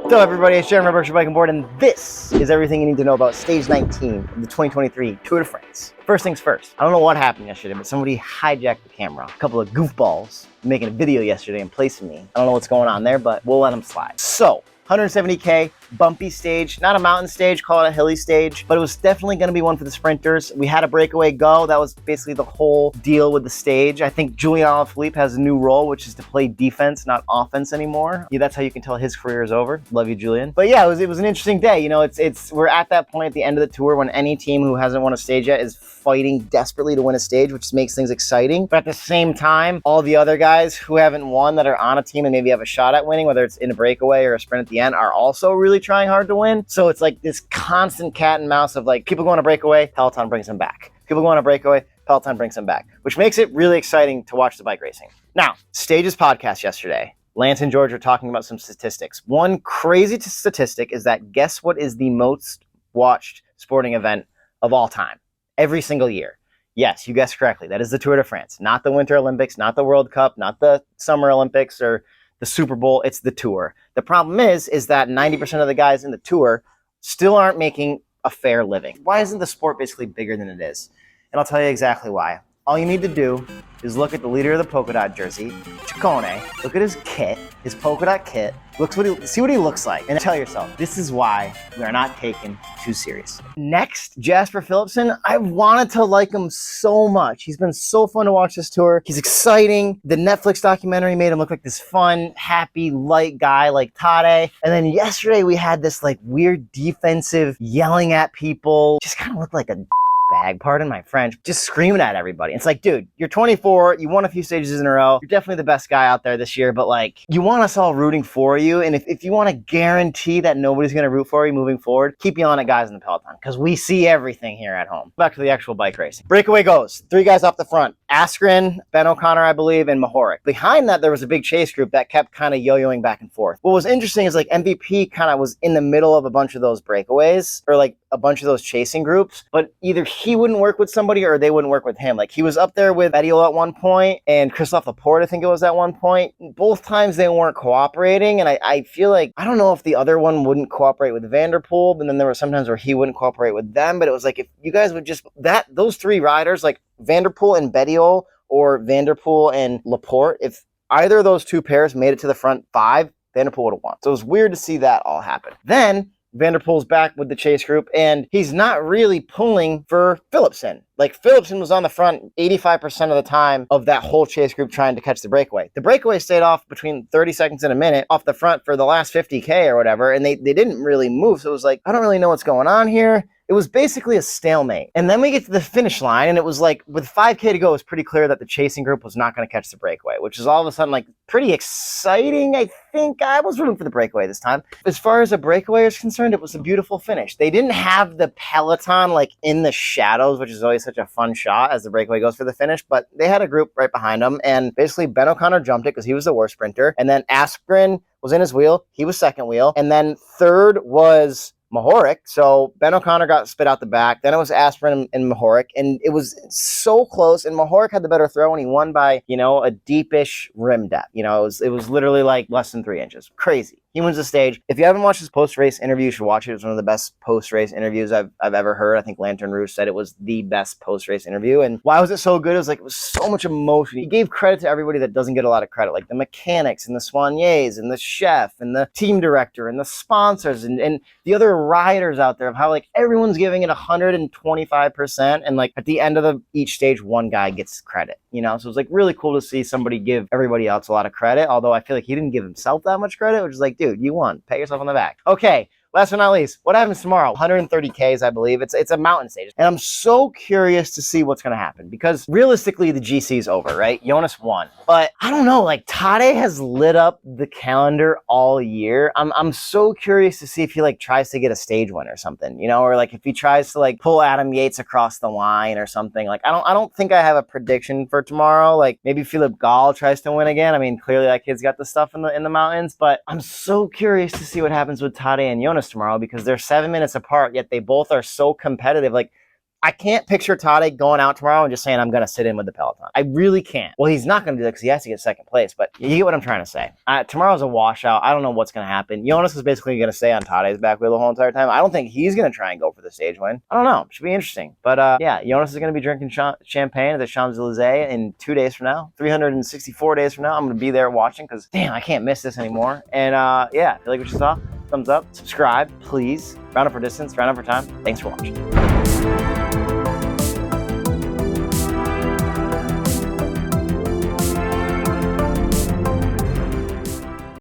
So everybody, it's Jeremy Berkshire Bike and Board, and this is everything you need to know about Stage 19 of the 2023 Tour de France. First things first, I don't know what happened yesterday, but somebody hijacked the camera. A couple of goofballs making a video yesterday and placing me. I don't know what's going on there, but we'll let them slide. So, 170K, bumpy stage, not a mountain stage, call it a hilly stage, but it was definitely gonna be one for the sprinters. We had a breakaway go. That was basically the whole deal with the stage. I think Julian Alaphilippe has a new role, which is to play defense, not offense anymore. Yeah, that's how you can tell his career is over. Love you, Julian. But yeah, it was an interesting day. You know, we're at that point at the end of the tour when any team who hasn't won a stage yet is fighting desperately to win a stage, which makes things exciting. But at the same time, all the other guys who haven't won that are on a team and maybe have a shot at winning, whether it's in a breakaway or a sprint at the end, are also really trying hard to win. So it's like this constant cat and mouse of like people going to breakaway, Peloton brings them back. People going to breakaway, Peloton brings them back, which makes it really exciting to watch the bike racing. Now, Stage's podcast yesterday, Lance and George are talking about some statistics. One crazy statistic is that guess what is the most watched sporting event of all time? Every single year. Yes, you guessed correctly. That is the Tour de France, not the Winter Olympics, not the World Cup, not the Summer Olympics or the Super Bowl. It's the Tour. The problem is that 90% of the guys in the Tour still aren't making a fair living. Why isn't the sport basically bigger than it is? And I'll tell you exactly why. All you need to do is look at the leader of the polka dot jersey, Ciccone. Look at his kit, his polka dot kit. See what he looks like, and tell yourself, this is why we are not taken too seriously. Next, Jasper Philipsen. I wanted to like him so much. He's been so fun to watch this tour. He's exciting. The Netflix documentary made him look like this fun, happy, light guy like Tade. And then yesterday we had this like weird defensive yelling at people. Just kind of looked like a bag, pardon my French, just screaming at everybody. It's like, dude, you're 24, you won a few stages in a row, you're definitely the best guy out there this year, but like, you want us all rooting for you, and if you want to guarantee that nobody's going to root for you moving forward, keep yelling at guys in the peloton, because we see everything here at home. Back to the actual bike racing. Breakaway goes, 3 guys off the front, Askren, Ben O'Connor, I believe, and Mahoric. Behind that, there was a big chase group that kept kind of yo-yoing back and forth. What was interesting is like MVP kind of was in the middle of a bunch of those breakaways, or like a bunch of those chasing groups, but either he wouldn't work with somebody or they wouldn't work with him. Like he was up there with Bettiol at one point and Christophe Laporte, I think it was at one point. Both times they weren't cooperating, and I feel like, I don't know if the other one wouldn't cooperate with Vanderpool, and then there were sometimes where he wouldn't cooperate with them, but it was like, if you guys would just, those 3 riders, like Vanderpool and Bettiol or Vanderpool and Laporte, if either of those 2 pairs made it to the front 5, Vanderpool would have won. So it was weird to see that all happen. Then Vanderpool's back with the chase group, and he's not really pulling for Philipsen. Like, Philipsen was on the front 85% of the time of that whole chase group trying to catch the breakaway. The breakaway stayed off between 30 seconds and a minute off the front for the last 50K or whatever, and they didn't really move. So it was like, I don't really know what's going on here. It was basically a stalemate. And then we get to the finish line, and it was like, with 5K to go, it was pretty clear that the chasing group was not going to catch the breakaway, which is all of a sudden like pretty exciting. I think I was rooting for the breakaway this time. As far as a breakaway is concerned, it was a beautiful finish. They didn't have the peloton like in the shadows, which is always such a fun shot as the breakaway goes for the finish, but they had a group right behind them, and basically Ben O'Connor jumped it because he was the worst sprinter, and then Askren was in his wheel, he was second wheel, and then third was Mahoric. So Ben O'Connor got spit out the back. Then it was Askren and Mahoric, and it was so close. And Mahoric had the better throw, and he won by, you know, a deepish rim depth. You know, it was literally like less than 3 inches. Crazy. He wins the stage. If you haven't watched his post-race interview, you should watch it. It was one of the best post-race interviews I've ever heard. I think Lantern Rouge said it was the best post-race interview. And why was it so good? It was so much emotion. He gave credit to everybody that doesn't get a lot of credit, like the mechanics and the soigneurs and the chef and the team director and the sponsors and the other riders out there, of how like everyone's giving it 125%. And like at the end of each stage, one guy gets credit, you know? So it was like really cool to see somebody give everybody else a lot of credit. Although I feel like he didn't give himself that much credit, which is like, dude, you won. Pat yourself on the back. Okay, last but not least, what happens tomorrow? 130 Ks, I believe. It's a mountain stage. And I'm so curious to see what's going to happen, because realistically, the GC is over, right? Jonas won. But I don't know, like Tade has lit up the calendar all year. I'm so curious to see if he like tries to get a stage win or something, you know, or like if he tries to like pull Adam Yates across the line or something. Like I don't think I have a prediction for tomorrow. Like maybe Philippe Gall tries to win again. I mean, clearly that kid's got the stuff in the mountains, but I'm so curious to see what happens with Tade and Jonas tomorrow, because they're 7 minutes apart, yet they both are so competitive. Like I can't picture Tade going out tomorrow and just saying, I'm going to sit in with the peloton. I really can't. Well, he's not going to do that because he has to get second place, but you get what I'm trying to say. Tomorrow's a washout. I don't know what's going to happen. Jonas is basically going to stay on Tade's back wheel the whole entire time. I don't think he's going to try and go for the stage win. I don't know. It should be interesting. But yeah, Jonas is going to be drinking champagne at the Champs-Élysées in 2 days from now. 364 days from now, I'm going to be there watching because, damn, I can't miss this anymore. And yeah, if you like what you saw, thumbs up, subscribe, please. Round up for distance, round up for time. Thanks for watching.